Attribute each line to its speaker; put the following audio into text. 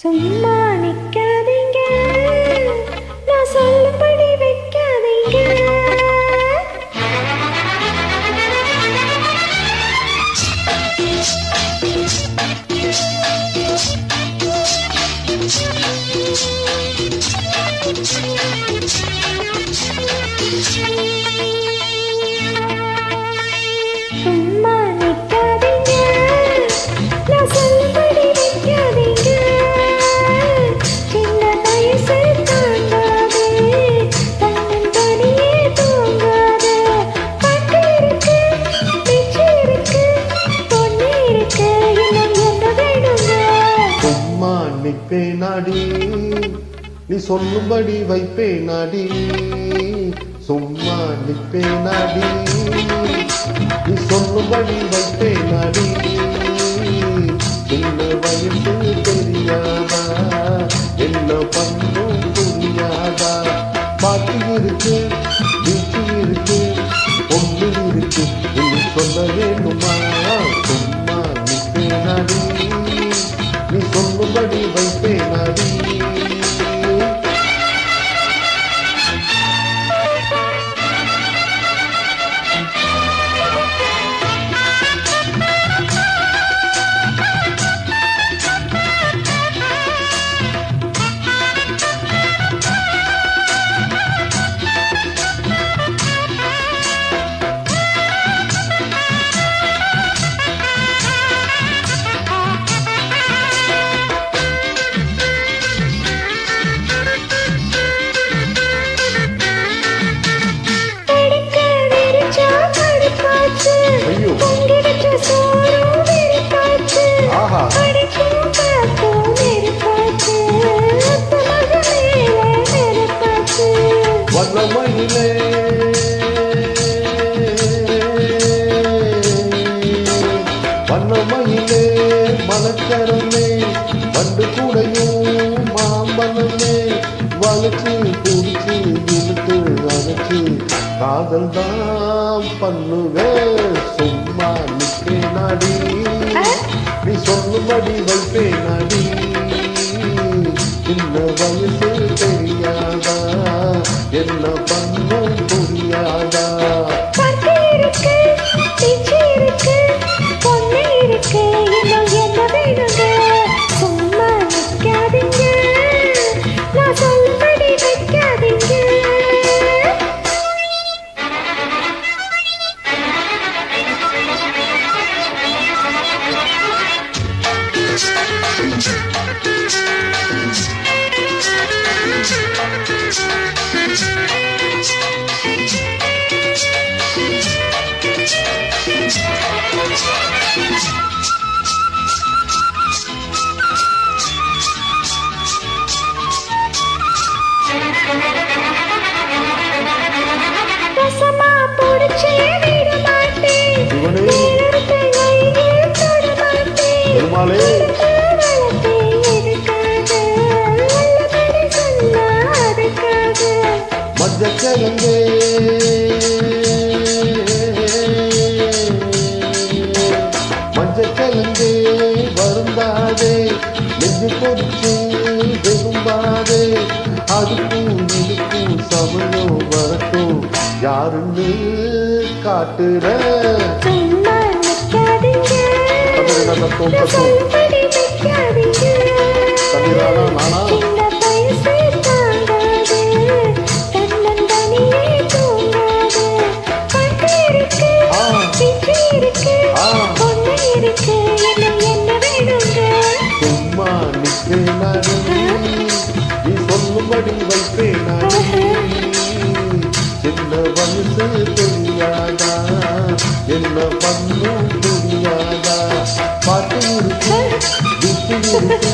Speaker 1: சும்மா நிக்காதீங்க, நான் சொல்லும்படி வைக்காதீங்க. சும்மா நிக்காதீங்க, நான் சொல்லும்படி வைக்காதீங்க. சின்ன வயசு தாங்காது, தன்னந்தனியே தூங்காது. பாட்டு இருக்கு, பேச்சு இருக்கு, பொண்ணு இருக்கு, இன்னும் என்ன வேணுங்க?
Speaker 2: சும்மா நிப்பேனாடி, நீ சொல்லும்படி வைப்பேனாடி. சும்மா நிப்பேனாடி, நீ சொல்லும்படி வைப்பேனாடி. சின்ன வயசு தெரியாதா, என்ன பண்ணும் புரியாதா? பாட்டு இருக்கு, வீச்சு இருக்கு, பொண்ணு இருக்கு, நீ சொல்ல வேண்டுமா? சும்மா நிப்பேனாடி, நீ சொல்லும்படி வைப்பேனாடி. ஐயோ, ஆஹா, வண்ணமயிலே வண்ணமயிலே மலக்கரமே, வண்டு கூடையும் மாம்பழமே, வளைச்சு குடிச்சு இழுத்து அழைச்சு காதல் தான் பண்ணுவேன். சும்மா நிப்பேனாடி, நீ சொல்லும்படி வைப்பேனாடி. சின்ன வயசு தெரியாதா, என்ன பண்ணும் புரியாதா?
Speaker 1: பாட்டு இருக்கு, பேச்சு இருக்கு, பொண்ணு இருக்கு, இன்னும் என்ன வேணுங்க? சும்மா நிக்காதீங்க, நான் சொல்லும்படி வைக்காதீங்க. ரசமா புடிச்சே விட மாட்டேன்,
Speaker 2: இவனே
Speaker 1: நேரத்தை கையில் தொட மாட்டேன்.
Speaker 2: பெருமாளே,
Speaker 1: வளர்த்தே எதுக்காக, நல்லபடி சொன்னா அதுக்காக.
Speaker 2: மஞ்சக்கிழங்கே மஞ்சக்கிழங்கே வருந்தாதே, நெஞ்சு பொறிச்சு விரும்பாதே. அதுக்கும் இதுக்கும் சமயம் வரட்டும், யாருன்னு காட்டுற.
Speaker 1: சும்மா நிக்காதீங்க, நான் சொல்லும்படி வைக்காதீங்க.
Speaker 2: தந்திரானா நானா?
Speaker 1: சின்ன வயசு தாங்காது, தன்னந்தனியே தூங்காது. பாட்டு இருக்கு,
Speaker 2: ஆ,
Speaker 1: பேச்சு இருக்கு,
Speaker 2: ஆ,
Speaker 1: பொண்ணு இருக்கு, இன்னும் என்ன வேணுங்க?
Speaker 2: சும்மா நிப்பேனாடி, நீ சொல்லும்படி வைப்பேனாடி. சின்ன வயசு தெரியாதா, என்ன பண்ணும் புரியாதா? பாட்டு இருக்கு, வீட்டு இருக்கு,